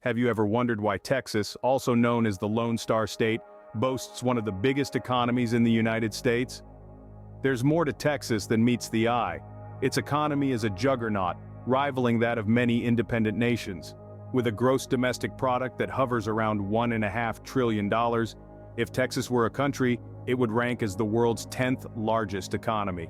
Have you ever wondered why Texas, also known as the Lone Star State, boasts one of the biggest economies in the United States? There's more to Texas than meets the eye. Its economy is a juggernaut, rivaling that of many independent nations. With a gross domestic product that hovers around $1.5 trillion, if Texas were a country, it would rank as the world's 10th largest economy.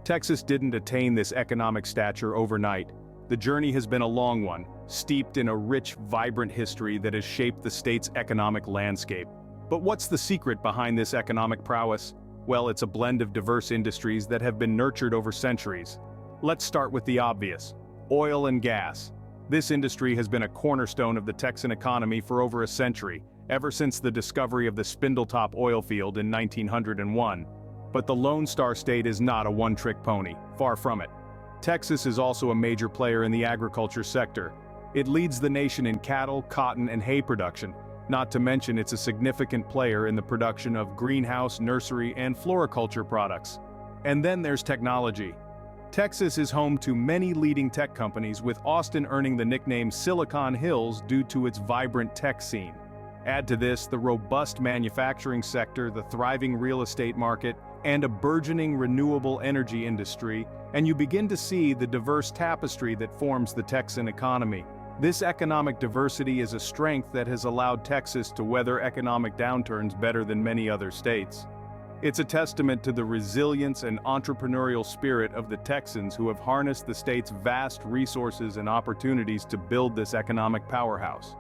Texas didn't attain this economic stature overnight. The journey has been a long one, steeped in a rich, vibrant history that has shaped the state's economic landscape. But what's the secret behind this economic prowess? Well, it's a blend of diverse industries that have been nurtured over centuries. Let's start with the obvious: oil and gas. This industry has been a cornerstone of the Texan economy for over a century, ever since the discovery of the Spindletop oil field in 1901. But the Lone Star State is not a one-trick pony, far from it. Texas is also a major player in the agriculture sector. It leads the nation in cattle, cotton, and hay production, not to mention it's a significant player in the production of greenhouse, nursery, and floriculture products. And then there's technology. Texas is home to many leading tech companies, with Austin earning the nickname Silicon Hills due to its vibrant tech scene. Add to this the robust manufacturing sector, the thriving real estate market, and a burgeoning renewable energy industry, and you begin to see the diverse tapestry that forms the Texan economy. This economic diversity is a strength that has allowed Texas to weather economic downturns better than many other states. It's a testament to the resilience and entrepreneurial spirit of the Texans who have harnessed the state's vast resources and opportunities to build this economic powerhouse.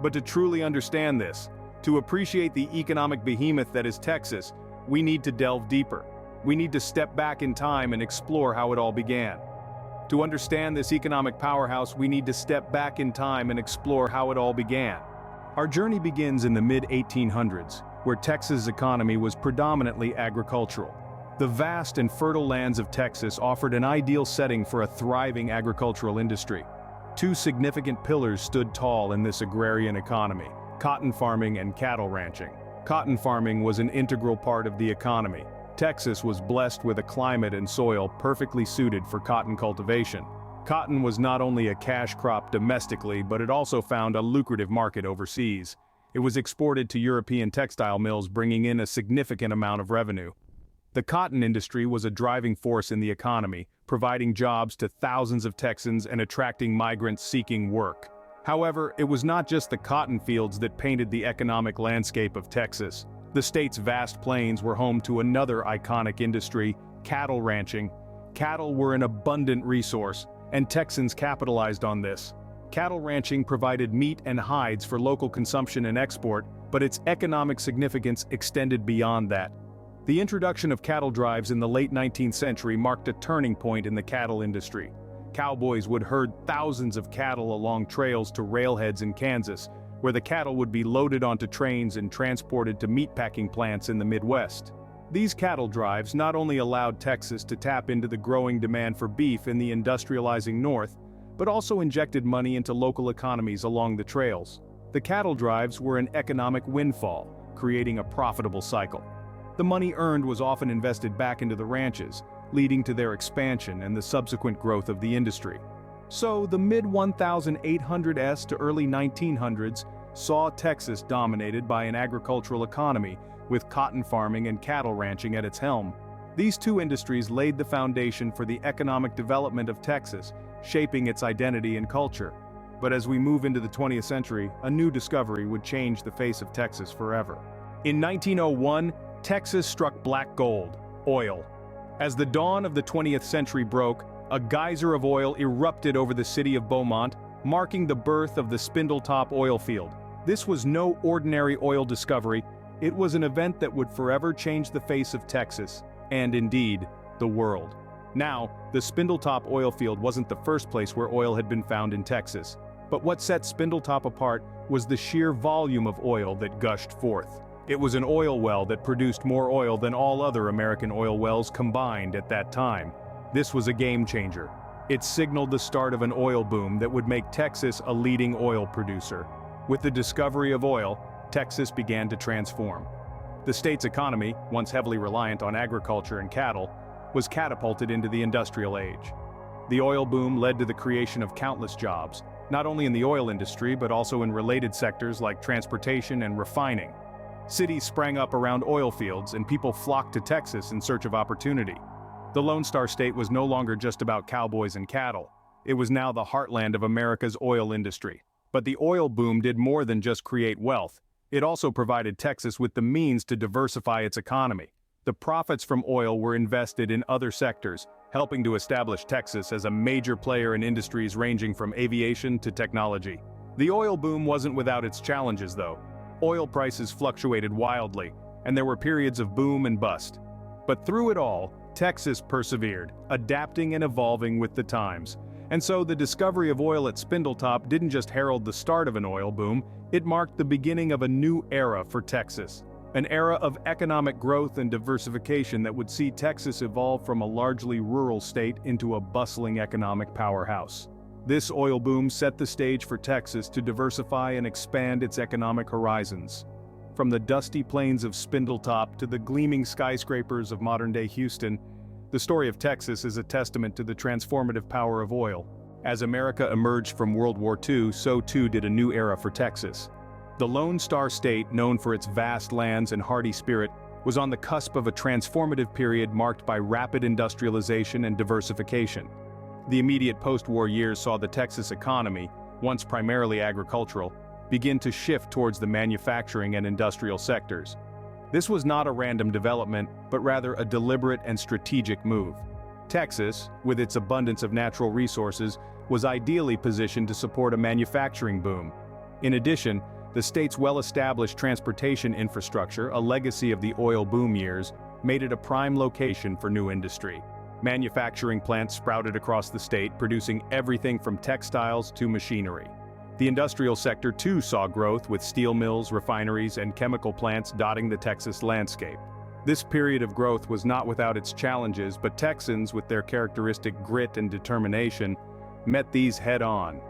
But to truly understand this, to appreciate the economic behemoth that is Texas, we need to delve deeper. We need to step back in time and explore how it all began. To understand this economic powerhouse, we need to step back in time and explore how it all began. Our journey begins in the mid-1800s, where Texas' economy was predominantly agricultural. The vast and fertile lands of Texas offered an ideal setting for a thriving agricultural industry. Two significant pillars stood tall in this agrarian economy: cotton farming and cattle ranching. Cotton farming was an integral part of the economy. Texas was blessed with a climate and soil perfectly suited for cotton cultivation. Cotton was not only a cash crop domestically, but it also found a lucrative market overseas. It was exported to European textile mills, bringing in a significant amount of revenue. The cotton industry was a driving force in the economy, providing jobs to thousands of Texans and attracting migrants seeking work. However, it was not just the cotton fields that painted the economic landscape of Texas. The state's vast plains were home to another iconic industry: cattle ranching. Cattle were an abundant resource, and Texans capitalized on this. Cattle ranching provided meat and hides for local consumption and export, but its economic significance extended beyond that. The introduction of cattle drives in the late 19th century marked a turning point in the cattle industry. Cowboys would herd thousands of cattle along trails to railheads in Kansas, where the cattle would be loaded onto trains and transported to meatpacking plants in the Midwest. These cattle drives not only allowed Texas to tap into the growing demand for beef in the industrializing North, but also injected money into local economies along the trails. The cattle drives were an economic windfall, creating a profitable cycle. The money earned was often invested back into the ranches, leading to their expansion and the subsequent growth of the industry. So, the mid-1800s to early 1900s saw Texas dominated by an agricultural economy, with cotton farming and cattle ranching at its helm. These two industries laid the foundation for the economic development of Texas, shaping its identity and culture. But as we move into the 20th century, a new discovery would change the face of Texas forever. In 1901, Texas struck black gold: oil. As the dawn of the 20th century broke, a geyser of oil erupted over the city of Beaumont, marking the birth of the Spindletop oil field. This was no ordinary oil discovery. It was an event that would forever change the face of Texas, and indeed, the world. Now, the Spindletop oil field wasn't the first place where oil had been found in Texas. But what set Spindletop apart was the sheer volume of oil that gushed forth. It was an oil well that produced more oil than all other American oil wells combined at that time. This was a game changer. It signaled the start of an oil boom that would make Texas a leading oil producer. With the discovery of oil, Texas began to transform. The state's economy, once heavily reliant on agriculture and cattle, was catapulted into the industrial age. The oil boom led to the creation of countless jobs, not only in the oil industry but also in related sectors like transportation and refining. Cities sprang up around oil fields and people flocked to Texas in search of opportunity. The Lone Star State was no longer just about cowboys and cattle. It was now the heartland of America's oil industry. But the oil boom did more than just create wealth. It also provided Texas with the means to diversify its economy. The profits from oil were invested in other sectors, helping to establish Texas as a major player in industries ranging from aviation to technology. The oil boom wasn't without its challenges, though. Oil prices fluctuated wildly, and there were periods of boom and bust. But through it all, Texas persevered, adapting and evolving with the times. And so the discovery of oil at Spindletop didn't just herald the start of an oil boom, it marked the beginning of a new era for Texas. An era of economic growth and diversification that would see Texas evolve from a largely rural state into a bustling economic powerhouse. This oil boom set the stage for Texas to diversify and expand its economic horizons. From the dusty plains of Spindletop to the gleaming skyscrapers of modern-day Houston, the story of Texas is a testament to the transformative power of oil. As America emerged from World War II, so too did a new era for Texas. The Lone Star State, known for its vast lands and hardy spirit, was on the cusp of a transformative period marked by rapid industrialization and diversification. The immediate post-war years saw the Texas economy, once primarily agricultural, begin to shift towards the manufacturing and industrial sectors. This was not a random development, but rather a deliberate and strategic move. Texas, with its abundance of natural resources, was ideally positioned to support a manufacturing boom. In addition, the state's well-established transportation infrastructure, a legacy of the oil boom years, made it a prime location for new industry. Manufacturing plants sprouted across the state, producing everything from textiles to machinery. The industrial sector too saw growth, with steel mills, refineries, and chemical plants dotting the Texas landscape. This period of growth was not without its challenges, but Texans, with their characteristic grit and determination, met these head-on.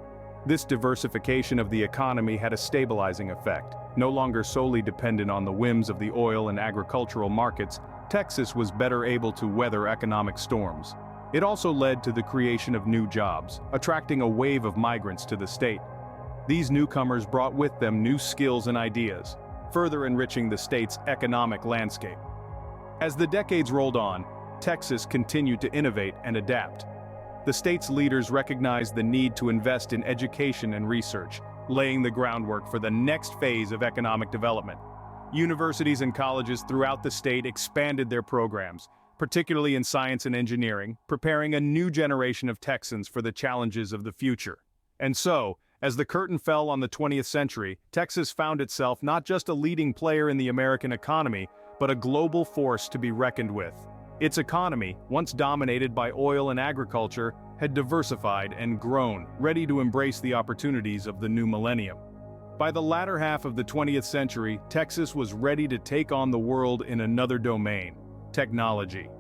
This diversification of the economy had a stabilizing effect. No longer solely dependent on the whims of the oil and agricultural markets, Texas was better able to weather economic storms. It also led to the creation of new jobs, attracting a wave of migrants to the state. These newcomers brought with them new skills and ideas, further enriching the state's economic landscape. As the decades rolled on, Texas continued to innovate and adapt. The state's leaders recognized the need to invest in education and research, laying the groundwork for the next phase of economic development. Universities and colleges throughout the state expanded their programs, particularly in science and engineering, preparing a new generation of Texans for the challenges of the future. And so, as the curtain fell on the 20th century, Texas found itself not just a leading player in the American economy, but a global force to be reckoned with. Its economy, once dominated by oil and agriculture, had diversified and grown, ready to embrace the opportunities of the new millennium. By the latter half of the 20th century, Texas was ready to take on the world in another domain: technology.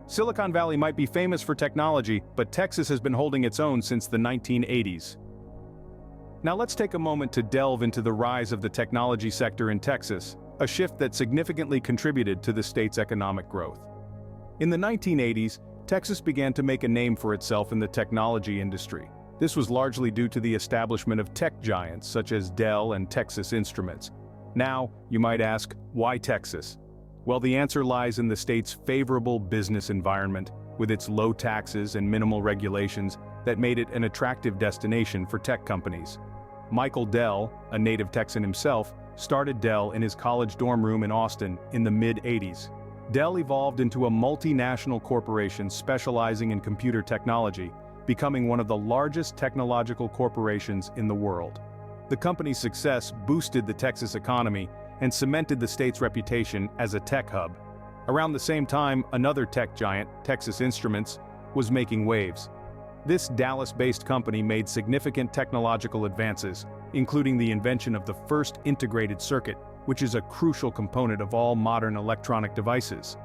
Silicon Valley might be famous for technology, but Texas has been holding its own since the 1980s. Now let's take a moment to delve into the rise of the technology sector in Texas, a shift that significantly contributed to the state's economic growth. In the 1980s, Texas began to make a name for itself in the technology industry. This was largely due to the establishment of tech giants such as Dell and Texas Instruments. Now, you might ask, why Texas? Well, the answer lies in the state's favorable business environment, with its low taxes and minimal regulations that made it an attractive destination for tech companies. Michael Dell, a native Texan himself, started Dell in his college dorm room in Austin in the mid-80s. Dell evolved into a multinational corporation specializing in computer technology, becoming one of the largest technological corporations in the world. The company's success boosted the Texas economy and cemented the state's reputation as a tech hub. Around the same time, another tech giant, Texas Instruments, was making waves. This Dallas-based company made significant technological advances, including the invention of the first integrated circuit, which is a crucial component of all modern electronic devices.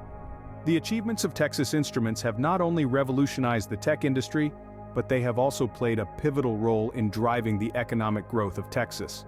The achievements of Texas Instruments have not only revolutionized the tech industry, but they have also played a pivotal role in driving the economic growth of Texas.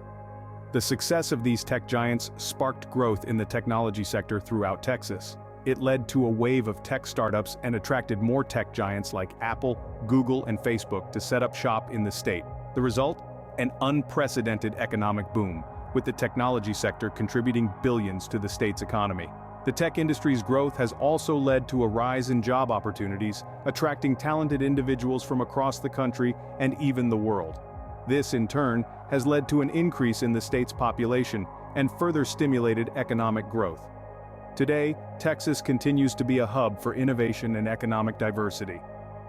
The success of these tech giants sparked growth in the technology sector throughout Texas. It led to a wave of tech startups and attracted more tech giants like Apple, Google, and Facebook to set up shop in the state. The result? an unprecedented economic boom, with the technology sector contributing billions to the state's economy. The tech industry's growth has also led to a rise in job opportunities, attracting talented individuals from across the country and even the world. This, in turn, has led to an increase in the state's population and further stimulated economic growth. Today, Texas continues to be a hub for innovation and economic diversity.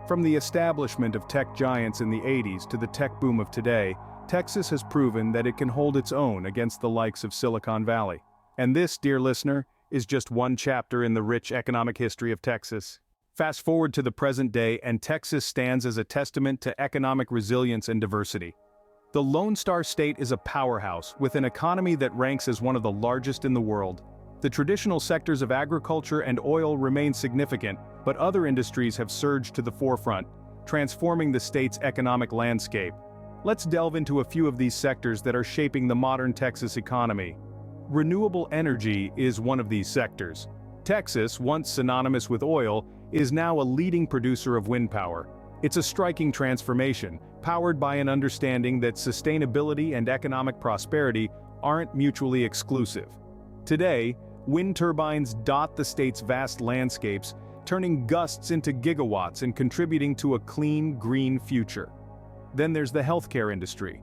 From the establishment of tech giants in the 80s to the tech boom of today, Texas has proven that it can hold its own against the likes of Silicon Valley. And this, dear listener, is just one chapter in the rich economic history of Texas. Fast forward to the present day, and Texas stands as a testament to economic resilience and diversity. The Lone Star State is a powerhouse with an economy that ranks as one of the largest in the world. The traditional sectors of agriculture and oil remain significant, but other industries have surged to the forefront, transforming the state's economic landscape. Let's delve into a few of these sectors that are shaping the modern Texas economy. Renewable energy is one of these sectors. Texas, once synonymous with oil, is now a leading producer of wind power. It's a striking transformation, powered by an understanding that sustainability and economic prosperity aren't mutually exclusive. Today, wind turbines dot the state's vast landscapes, turning gusts into gigawatts and contributing to a clean, green future. Then there's the healthcare industry.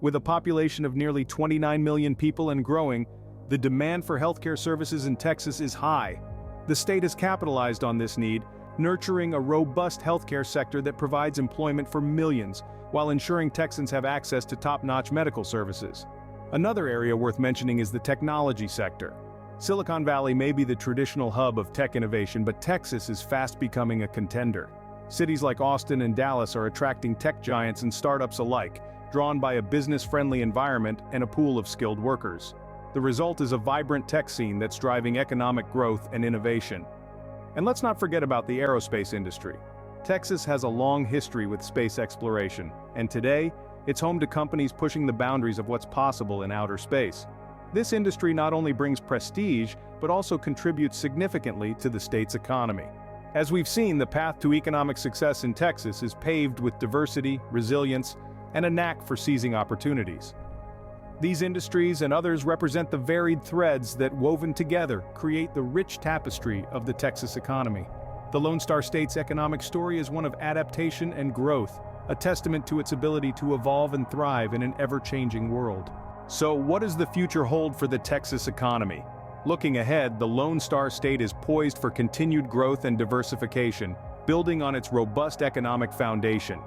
With a population of nearly 29 million people and growing, the demand for healthcare services in Texas is high. The state has capitalized on this need, nurturing a robust healthcare sector that provides employment for millions, while ensuring Texans have access to top-notch medical services. Another area worth mentioning is the technology sector. Silicon Valley may be the traditional hub of tech innovation, but Texas is fast becoming a contender. Cities like Austin and Dallas are attracting tech giants and startups alike, drawn by a business-friendly environment and a pool of skilled workers. The result is a vibrant tech scene that's driving economic growth and innovation. And let's not forget about the aerospace industry. Texas has a long history with space exploration, and today, it's home to companies pushing the boundaries of what's possible in outer space. This industry not only brings prestige, but also contributes significantly to the state's economy. As we've seen, the path to economic success in Texas is paved with diversity, resilience, and a knack for seizing opportunities. These industries and others represent the varied threads that, woven together, create the rich tapestry of the Texas economy. The Lone Star State's economic story is one of adaptation and growth, a testament to its ability to evolve and thrive in an ever-changing world. So, what does the future hold for the Texas economy? Looking ahead, the Lone Star State is poised for continued growth and diversification, building on its robust economic foundation.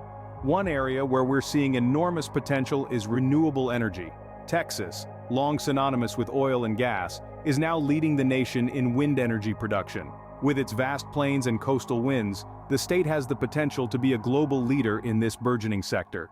One area where we're seeing enormous potential is renewable energy. Texas, long synonymous with oil and gas, is now leading the nation in wind energy production. With its vast plains and coastal winds, the state has the potential to be a global leader in this burgeoning sector.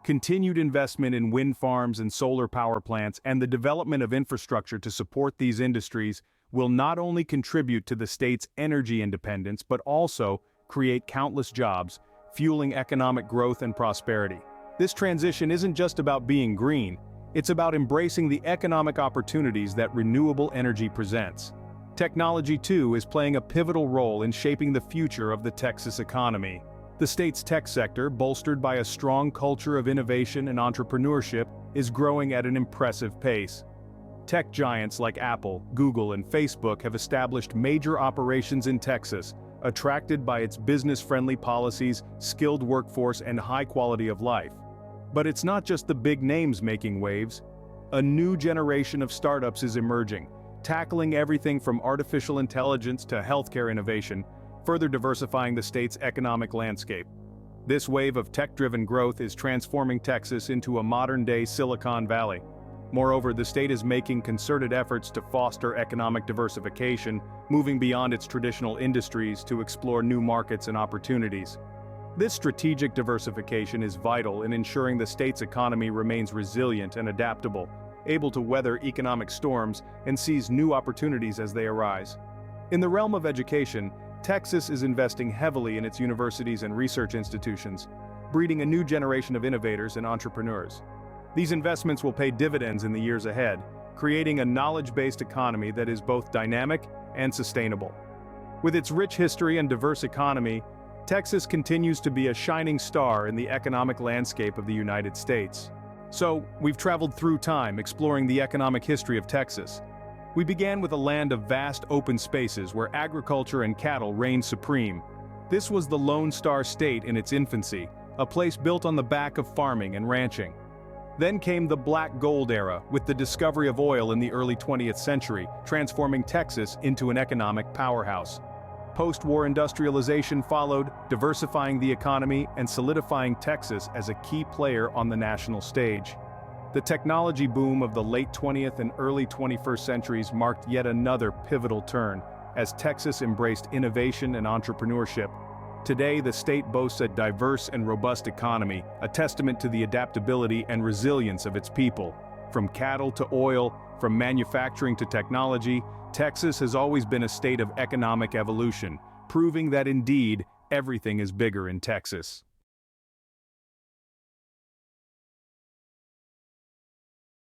Continued investment in wind farms and solar power plants and the development of infrastructure to support these industries will not only contribute to the state's energy independence but also create countless jobs, fueling economic growth and prosperity. This transition isn't just about being green, it's about embracing the economic opportunities that renewable energy presents. Technology, too, is playing a pivotal role in shaping the future of the Texas economy. The state's tech sector, bolstered by a strong culture of innovation and entrepreneurship, is growing at an impressive pace. Tech giants like Apple, Google, and Facebook have established major operations in Texas, attracted by its business-friendly policies, skilled workforce, and high quality of life. But it's not just the big names making waves. A new generation of startups is emerging, tackling everything from artificial intelligence to healthcare innovation, further diversifying the state's economic landscape. This wave of tech-driven growth is transforming Texas into a modern-day Silicon Valley. Moreover, the state is making concerted efforts to foster economic diversification, moving beyond its traditional industries to explore new markets and opportunities. This strategic diversification is vital in ensuring the state's economy remains resilient and adaptable, able to weather economic storms and seize new opportunities as they arise. In the realm of education, Texas is investing heavily in its universities and research institutions, breeding a new generation of innovators and entrepreneurs. These investments will pay dividends in the years ahead, creating a knowledge-based economy that is both dynamic and sustainable. With its rich history and diverse economy, Texas continues to be a shining star in the economic landscape of the United States. So, we've traveled through time exploring the economic history of Texas. We began with a land of vast open spaces where agriculture and cattle reigned supreme. This was the Lone Star State in its infancy, a place built on the back of farming and ranching. Then came the Black Gold era, with the discovery of oil in the early 20th century, transforming Texas into an economic powerhouse. Post-war industrialization followed, diversifying the economy and solidifying Texas as a key player on the national stage. The technology boom of the late 20th and early 21st centuries marked yet another pivotal turn, as Texas embraced innovation and entrepreneurship. Today, the state boasts a diverse and robust economy, a testament to the adaptability and resilience of its people. From cattle to oil, from manufacturing to technology, Texas has always been a state of economic evolution, proving that indeed, everything is bigger in Texas.